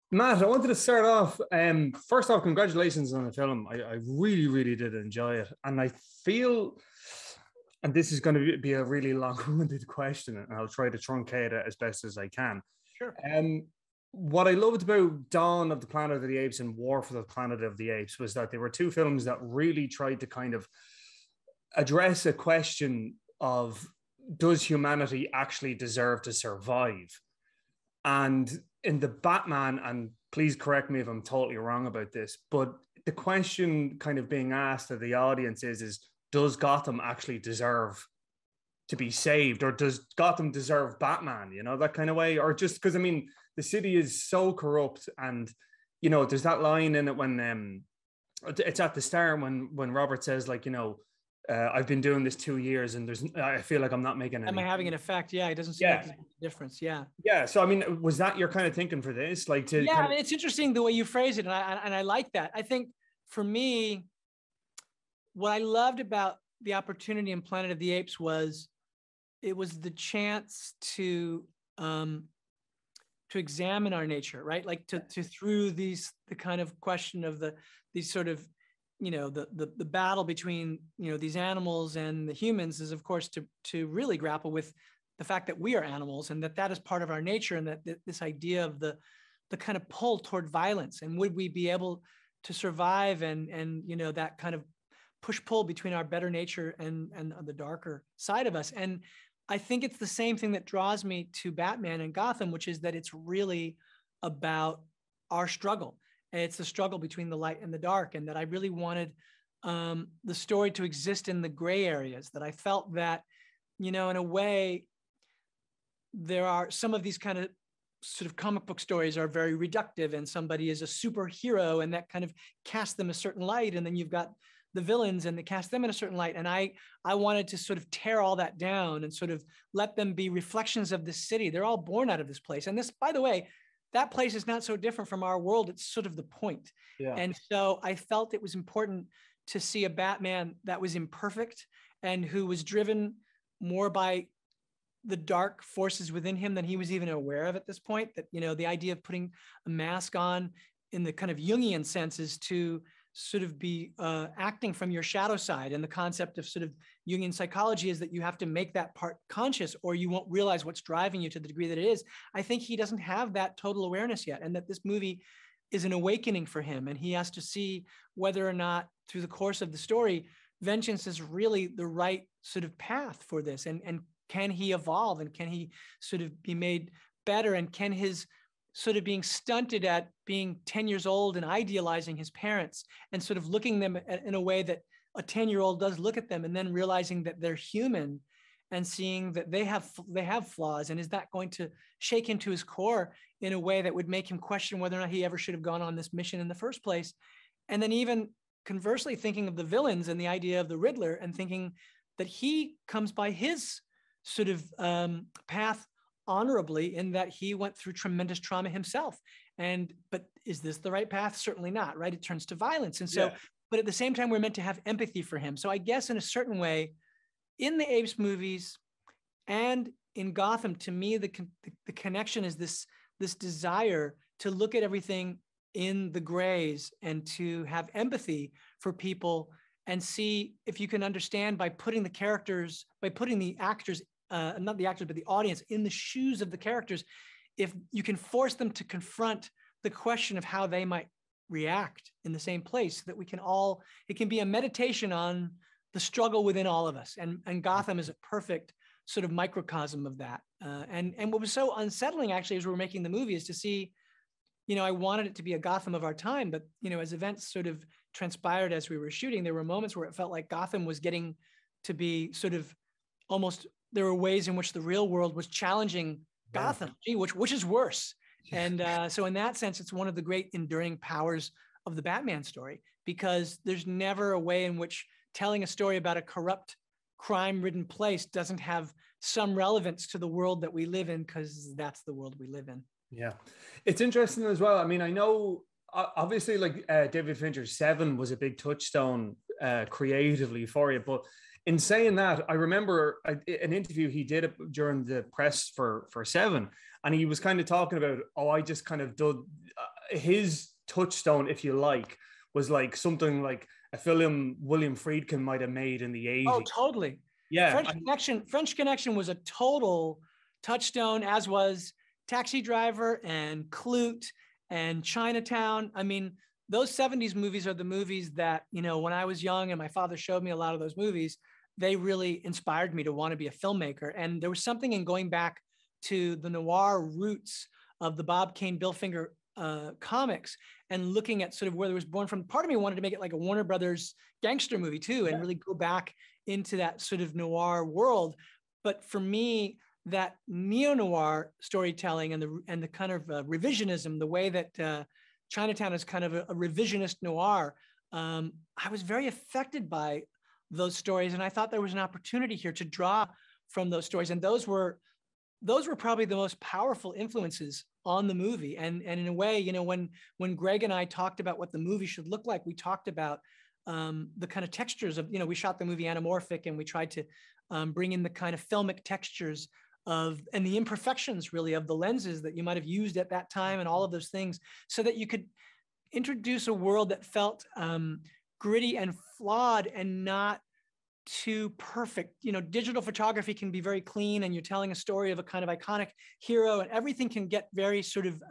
Matt, I wanted to start off. First off, congratulations on the film. I really, really did enjoy it, and I feel, and this is going to be a really long-winded question, and I'll try to truncate it as best as I can. Sure. What I loved about Dawn of the Planet of the Apes and War for the Planet of the Apes was that they were two films that really tried to kind of address a question of, does humanity actually deserve to survive? And in the Batman, and please correct me if I'm totally wrong about this, but the question kind of being asked of the audience is does Gotham actually deserve to be saved, or does Gotham deserve Batman? You know, that kind of way, or just because I mean the city is so corrupt, and there's that line in it when it's at the start when Robert says like I've been doing this 2 years and I feel like I'm not making Am any. I having an effect? Yeah, it doesn't seem like Yeah, there's a difference. Yeah. yeah. So I mean, was that your kind of thinking for this, like to Yeah, kind I of? mean, it's interesting the way you phrase it, and I like that. I think for me, what I loved about the opportunity in Planet of the Apes was it was the chance to examine our nature, right? Like to through the kind of question of these sort of the battle between these animals and the humans is of course to really grapple with the fact that we are animals and that is part of our nature, and that this idea of the kind of pull toward violence, and would we be able to survive, and that kind of push pull between our better nature and the darker side of us. And I think it's the same thing that draws me to Batman and Gotham, which is that it's really about our struggle. And it's the struggle between the light and the dark. And that I really wanted the story to exist in the gray areas, that I felt that, in a way, there are some of these kind of sort of comic book stories are very reductive, and somebody is a superhero and that kind of casts them a certain light. And then you've got the villains and they cast them in a certain light. And I wanted to sort of tear all that down and sort of let them be reflections of this city. They're all born out of this place. And this, by the way, that place is not so different from our world. It's sort of the point. Yeah. And so I felt it was important to see a Batman that was imperfect and who was driven more by the dark forces within him than he was even aware of at this point. That, the idea of putting a mask on in the kind of Jungian sense is to sort of be acting from your shadow side. And the concept of sort of Jungian psychology is that you have to make that part conscious or you won't realize what's driving you to the degree that it is. I think he doesn't have that total awareness yet, and that this movie is an awakening for him. And he has to see whether or not through the course of the story, vengeance is really the right sort of path for this. And can he evolve, and can he sort of be made better, and can his sort of being stunted at being 10 years old and idealizing his parents and sort of looking them in a way that a 10-year-old does look at them, and then realizing that they're human and seeing that they have flaws. And is that going to shake him to his core in a way that would make him question whether or not he ever should have gone on this mission in the first place? And then even conversely thinking of the villains and the idea of the Riddler, and thinking that he comes by his sort of path honorably, in that he went through tremendous trauma himself. But is this the right path? Certainly not, right? It turns to violence. And so, but at the same time, we're meant to have empathy for him. So I guess in a certain way, in the Apes movies and in Gotham, to me, the connection is this desire to look at everything in the grays and to have empathy for people, and see if you can understand by putting the actors, not the actors, but the audience in the shoes of the characters, if you can force them to confront the question of how they might react in the same place, that we can all, it can be a meditation on the struggle within all of us. And Gotham is a perfect sort of microcosm of that. And what was so unsettling actually as we were making the movie is to see, I wanted it to be a Gotham of our time, but, as events sort of transpired as we were shooting, there were moments where it felt like Gotham was getting to be sort of almost, there were ways in which the real world was challenging Gotham, which is worse. And so in that sense, it's one of the great enduring powers of the Batman story, because there's never a way in which telling a story about a corrupt, crime-ridden place doesn't have some relevance to the world that we live in, because that's the world we live in. Yeah, it's interesting as well. I mean, I know obviously like David Fincher's Seven was a big touchstone creatively for you, but in saying that, I remember an interview he did during the press for Seven, and he was kind of talking about, I just kind of his touchstone, if you like, was like something like a film William Friedkin might have made in the 80s. Oh, totally. Yeah. French Connection was a total touchstone, as was Taxi Driver and Klute and Chinatown. I mean, those 70s movies are the movies that, you know, when I was young and my father showed me a lot of those movies, they really inspired me to want to be a filmmaker. And there was something in going back to the noir roots of the Bob Kane, Bill Finger comics and looking at sort of where it was born from. Part of me wanted to make it like a Warner Brothers gangster movie too, and really go back into that sort of noir world. But for me, that neo-noir storytelling and the kind of revisionism, the way that Chinatown is kind of a revisionist noir, I was very affected by those stories. And I thought there was an opportunity here to draw from those stories. And those were probably the most powerful influences on the movie. And in a way, you know, when Greg and I talked about what the movie should look like, we talked about the kind of textures of, you know, we shot the movie anamorphic and we tried to bring in the kind of filmic textures and the imperfections really of the lenses that you might have used at that time and all of those things, so that you could introduce a world that felt gritty and flawed and not too perfect. You know, digital photography can be very clean and you're telling a story of a kind of iconic hero and everything can get very sort of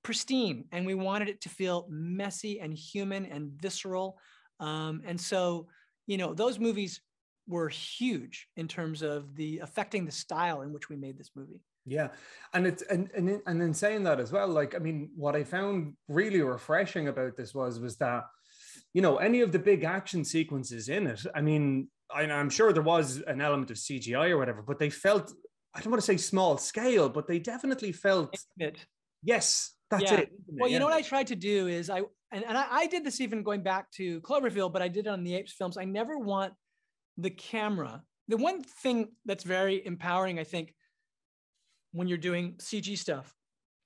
pristine. And we wanted it to feel messy and human and visceral. And so, you know, those movies were huge in terms of affecting the style in which we made this movie. Yeah. And it's, and then saying that as well, like, I mean, what I found really refreshing about this was that, you know, any of the big action sequences in it, I mean, I'm sure there was an element of CGI or whatever, but they felt, I don't want to say small scale, but they definitely felt intimate. Yes, that's it. Well, you know what I tried to do is I did this even going back to Cloverfield, but I did it on the Apes films. I never want the camera. The one thing that's very empowering, I think, when you're doing CG stuff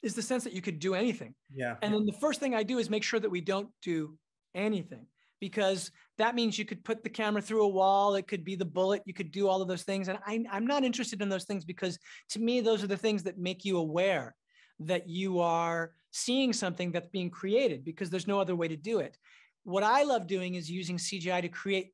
is the sense that you could do anything. Yeah. And then the first thing I do is make sure that we don't do anything, because that means you could put the camera through a wall. It could be the bullet. You could do all of those things. And I'm not interested in those things, because to me, those are the things that make you aware that you are seeing something that's being created, because there's no other way to do it. What I love doing is using CGI to create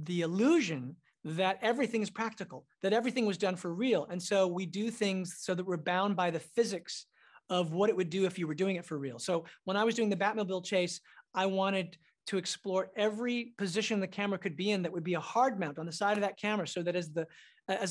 the illusion that everything is practical, that everything was done for real. And so we do things so that we're bound by the physics of what it would do if you were doing it for real. So when I was doing the Batmobile chase, I wanted to explore every position the camera could be in that would be a hard mount on the side of that camera, so that as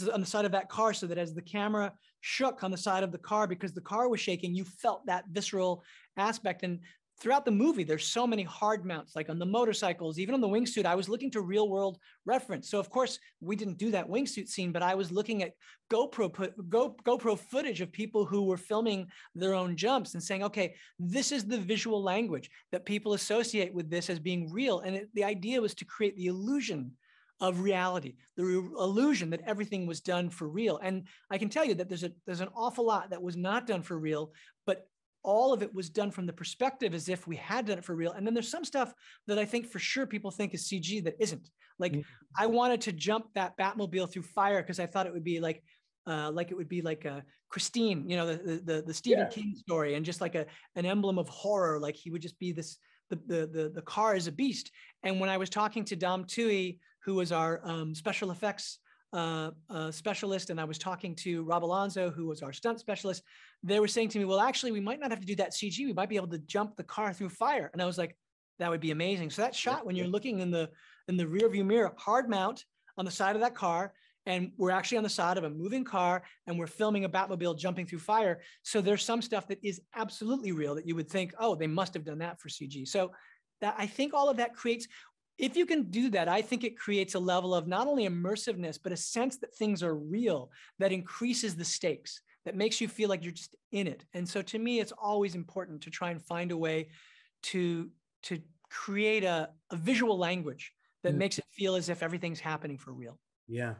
on the side of that car, so that as the camera shook on the side of the car because the car was shaking, you felt that visceral aspect. And throughout the movie, there's so many hard mounts, like on the motorcycles, even on the wingsuit. I was looking to real world reference. So of course, we didn't do that wingsuit scene, but I was looking at GoPro footage of people who were filming their own jumps and saying, okay, this is the visual language that people associate with this as being real. And the idea was to create the illusion of reality, the illusion that everything was done for real. And I can tell you that there's an awful lot that was not done for real, but all of it was done from the perspective as if we had done it for real. And then there's some stuff that I think for sure people think is CG that isn't. Like I wanted to jump that Batmobile through fire because I thought it would be like it would be like a Christine, you know, the Stephen King story, and just like an emblem of horror. Like he would just be this, the car is a beast. And when I was talking to Dom Tui, who was our special effects specialist, and I was talking to Rob Alonzo, who was our stunt specialist, they were saying to me, well, actually, we might not have to do that CG. We might be able to jump the car through fire. And I was like, that would be amazing. So that shot, when you're looking in the rear view mirror, hard mount on the side of that car, and we're actually on the side of a moving car, and we're filming a Batmobile jumping through fire. So there's some stuff that is absolutely real that you would think, oh, they must have done that for CG. So that, I think all of that creates, if you can do that, I think it creates a level of not only immersiveness, but a sense that things are real, that increases the stakes, that makes you feel like you're just in it. And so to me, it's always important to try and find a way to create a visual language that makes it feel as if everything's happening for real. Yeah.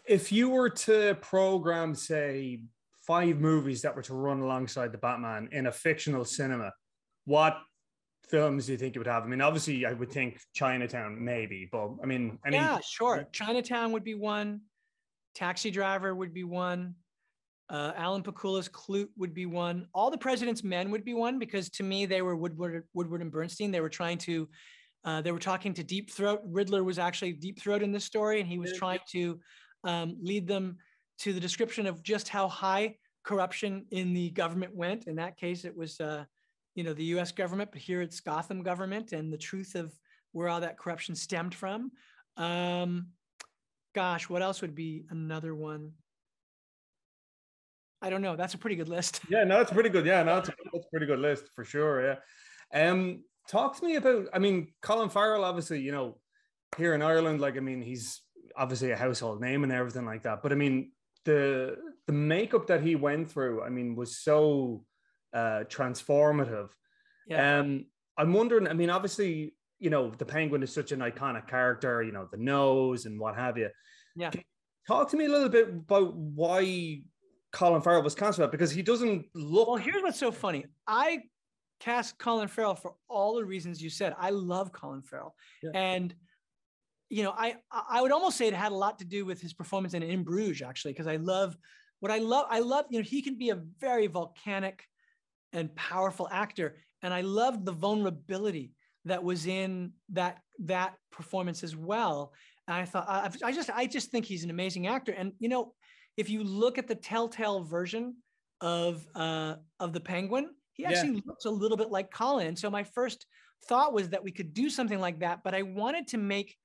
If you were to program, say, 5 movies that were to run alongside the Batman in a fictional cinema, what films do you think it would have? I mean, obviously, I would think Chinatown, maybe, but I mean, yeah, sure. Chinatown would be one. Taxi Driver would be one. Alan Pakula's Clute would be one. All the President's Men would be one, because to me, they were Woodward and Bernstein. They were trying to, they were talking to Deep Throat. Riddler was actually Deep Throat in this story, and he was trying to lead them to the description of just how high corruption in the government went. In that case, it was, the U.S. government, but here it's Gotham government, and the truth of where all that corruption stemmed from. Gosh, what else would be another one? I don't know. That's a pretty good list. Yeah, no, it's pretty good. Yeah, no, that's a pretty good list for sure. Yeah. Talk to me about, Colin Farrell, obviously, here in Ireland, he's obviously a household name and everything like that. But the makeup that he went through, was so transformative. Yeah. I'm wondering, obviously, the Penguin is such an iconic character, the nose and what have you. Yeah. Talk to me a little bit about why Colin Farrell was cast for that, because he doesn't look. Well, here's what's so funny. I cast Colin Farrell for all the reasons you said. I love Colin Farrell. Yeah. And, I would almost say it had a lot to do with his performance in Bruges, actually, because I love, he can be a very volcanic and powerful actor. And I loved the vulnerability that was in that performance as well. And I thought, I just think he's an amazing actor. And, if you look at the Telltale version of the Penguin, he actually looks a little bit like Colin. So my first thought was that we could do something like that, but I wanted to make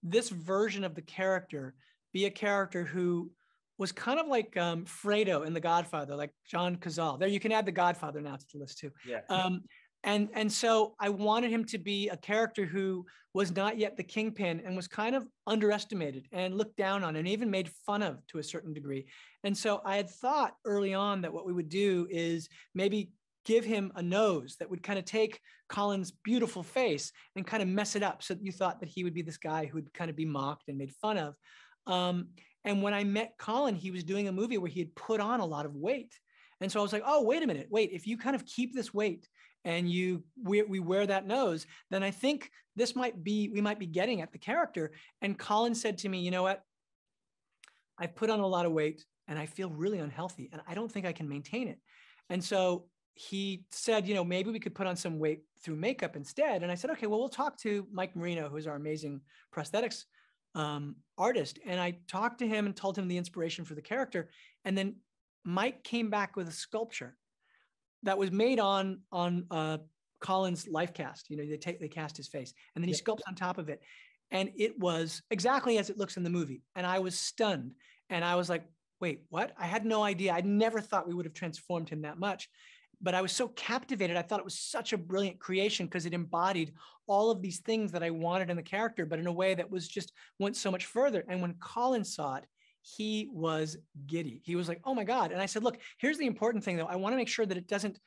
this version of the character be a character who was kind of like Fredo in The Godfather, like John Cazale. There, you can add The Godfather now to the list too. Yeah. And so I wanted him to be a character who was not yet the kingpin and was kind of underestimated and looked down on and even made fun of to a certain degree. And so I had thought early on that what we would do is maybe give him a nose that would kind of take Colin's beautiful face and kind of mess it up, so that you thought that he would be this guy who would kind of be mocked and made fun of. And when I met Colin, he was doing a movie where he had put on a lot of weight. And so I was like, oh, wait a minute, if you kind of keep this weight and we wear that nose, then I think we might be getting at the character. And Colin said to me, you know what? I've put on a lot of weight and I feel really unhealthy and I don't think I can maintain it. And so he said, maybe we could put on some weight through makeup instead. And I said, okay, well, we'll talk to Mike Marino, who's our amazing prosthetics artist. And I talked to him and told him the inspiration for the character. And then Mike came back with a sculpture that was made on Colin's life cast. They cast his face and then he sculpts on top of it. And it was exactly as it looks in the movie. And I was stunned. And I was like, wait, what? I had no idea. I never thought we would have transformed him that much. But I was so captivated. I thought it was such a brilliant creation because it embodied all of these things that I wanted in the character, but in a way that was went so much further. And when Colin saw it, he was giddy. He was like, oh my God. And I said, look, here's the important thing though. I want to make sure that it doesn't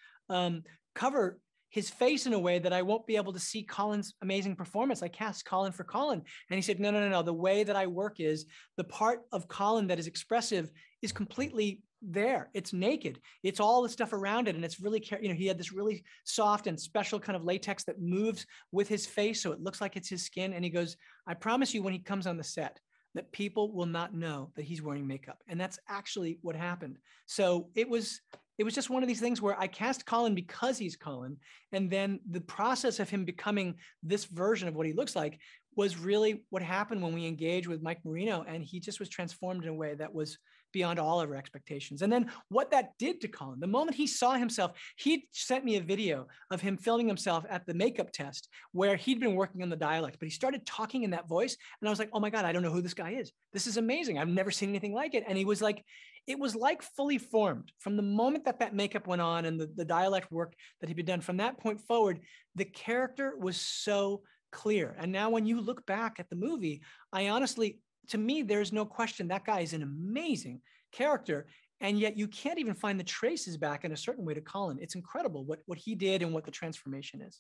cover his face in a way that I won't be able to see Colin's amazing performance. I cast Colin for Colin. And he said, no. The way that I work is the part of Colin that is expressive is completely there. It's naked. It's all the stuff around it. And it's really, he had this really soft and special kind of latex that moves with his face. So it looks like it's his skin. And he goes, I promise you when he comes on the set, that people will not know that he's wearing makeup. And that's actually what happened. So it was just one of these things where I cast Colin because he's Colin. And then the process of him becoming this version of what he looks like was really what happened when we engaged with Mike Marino. And he just was transformed in a way that was beyond all of our expectations. And then what that did to Colin, the moment he saw himself, he sent me a video of him filming himself at the makeup test where he'd been working on the dialect, but he started talking in that voice. And I was like, oh my God, I don't know who this guy is. This is amazing. I've never seen anything like it. And he was like, it was like fully formed from the moment that makeup went on and the dialect work that had been done. From that point forward, the character was so clear. And now when you look back at the movie, to me, there's no question that guy is an amazing character. And yet you can't even find the traces back in a certain way to Colin. It's incredible what he did and what the transformation is.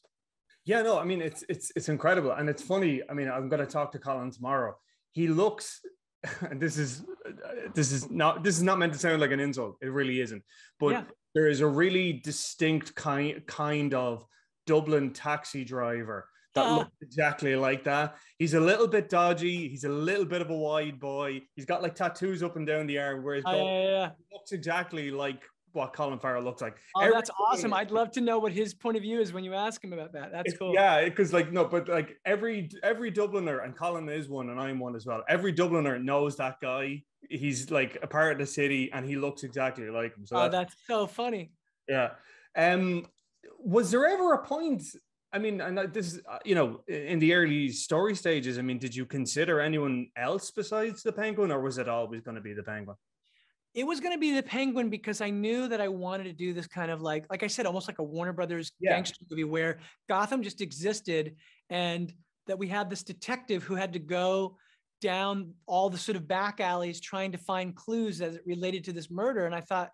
Yeah, no, it's incredible. And it's funny. I'm going to talk to Colin tomorrow. He looks, and this is not meant to sound like an insult. It really isn't. But there is a really distinct kind of Dublin taxi driver that looks exactly like that. He's a little bit dodgy. He's a little bit of a wide boy. He's got like tattoos up and down the arm, whereas looks exactly like what Colin Farrell looks like. Oh, that's awesome. I'd love to know what his point of view is when you ask him about that. That's cool. Yeah, because like, no, but like every Dubliner, and Colin is one and I'm one as well, every Dubliner knows that guy. He's like a part of the city and he looks exactly like him. So that's so funny. Yeah. Was there ever a point, I mean, and this is, you know, in the early story stages, I mean, did you consider anyone else besides the Penguin, or was it always going to be the Penguin? It was going to be the Penguin because I knew that I wanted to do this kind of like I said, almost like a Warner Brothers gangster movie where Gotham just existed, and that we had this detective who had to go down all the sort of back alleys trying to find clues as it related to this murder. And I thought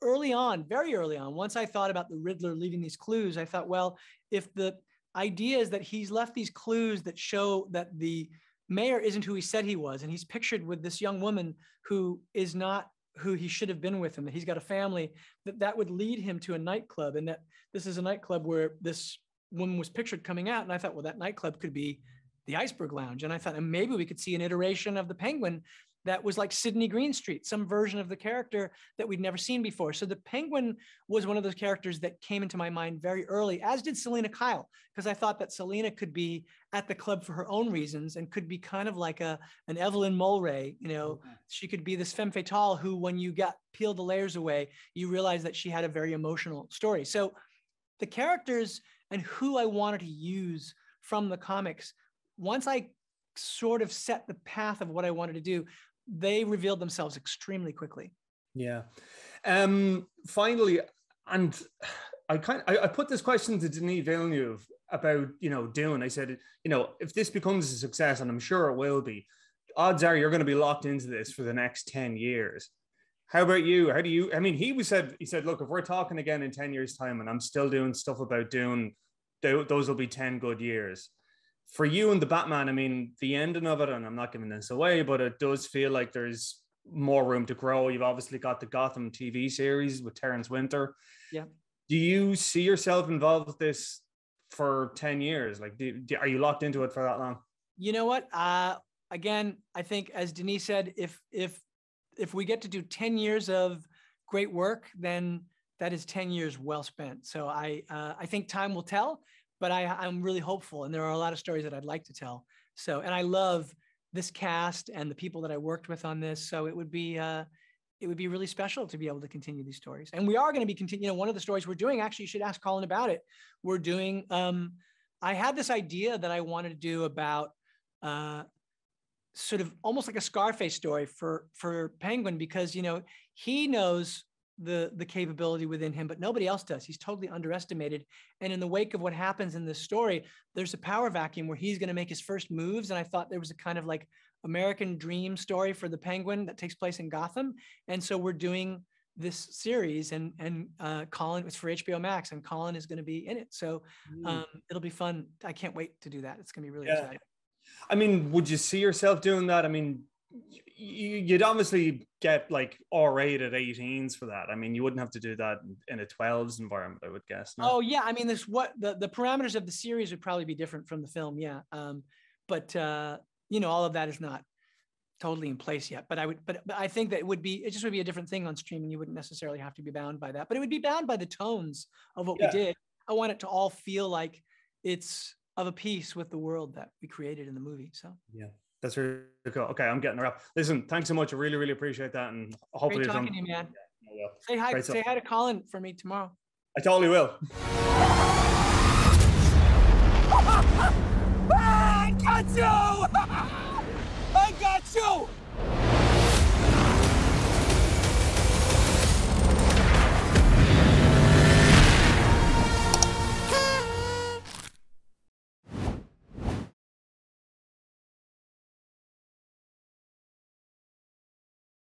early on, very early on, once I thought about the Riddler leaving these clues, I thought, well, if the idea is that he's left these clues that show that the mayor isn't who he said he was, and he's pictured with this young woman who is not who he should have been with him, that he's got a family, that would lead him to a nightclub, and that this is a nightclub where this woman was pictured coming out. And I thought, well, that nightclub could be the Iceberg Lounge. And I thought, and maybe we could see an iteration of the Penguin that was like Sydney Greenstreet, some version of the character that we'd never seen before. So the Penguin was one of those characters that came into my mind very early, as did Selena Kyle, because I thought that Selena could be at the club for her own reasons and could be kind of like an Evelyn Mulray. You know, she could be this femme fatale who, when you peel the layers away, you realize that she had a very emotional story. So the characters and who I wanted to use from the comics, once I sort of set the path of what I wanted to do, they revealed themselves extremely quickly. Yeah. Finally, and I put this question to Denis Villeneuve about, you know, Dune. I said, you know, if this becomes a success, and I'm sure it will be, odds are you're going to be locked into this for the next 10 years. How about you? How do you, I mean, he said, look, if we're talking again in 10 years time and I'm still doing stuff about Dune, those will be 10 good years. For you and the Batman, I mean, the ending of it, and I'm not giving this away, but it does feel like there's more room to grow. You've obviously got the Gotham TV series with Terrence Winter. Yeah. Do you see yourself involved with this for 10 years? Like, are you locked into it for that long? You know what? Again, I think, as Denis said, if we get to do 10 years of great work, then that is 10 years well spent. So I think time will tell. But I'm really hopeful, and there are a lot of stories that I'd like to tell. So, and I love this cast and the people that I worked with on this. So it would be really special to be able to continue these stories. And we are going to be continuing. You know, one of the stories we're doing, actually, you should ask Colin about it. We're doing. I had this idea that I wanted to do about sort of almost like a Scarface story for Penguin, because, you know, he knows the capability within him, but nobody else does. He's totally underestimated. And in the wake of what happens in this story, there's a power vacuum where he's going to make his first moves. And I thought there was a kind of like American dream story for the Penguin that takes place in Gotham. And so we're doing this series, and Colin, it's for HBO Max, and Colin is going to be in it. So it'll be fun. I can't wait to do that. It's going to be really exciting. I mean, would you see yourself doing that? I mean, you'd obviously get like R-rated 18s for that. I mean, you wouldn't have to do that in a 12s environment, I would guess. No? Oh yeah, I mean, this the parameters of the series would probably be different from the film, yeah. But you know, all of that is not totally in place yet. But I think that it just would be a different thing on streaming. You wouldn't necessarily have to be bound by that, but it would be bound by the tones of what we did. I want it to all feel like it's of a piece with the world that we created in the movie. So yeah. That's really cool. Okay, I'm getting a wrap. Listen, thanks so much. I really, really appreciate that. And hopefully, great talking to you, man. Yeah, Say hi to Colin for me tomorrow. I totally will.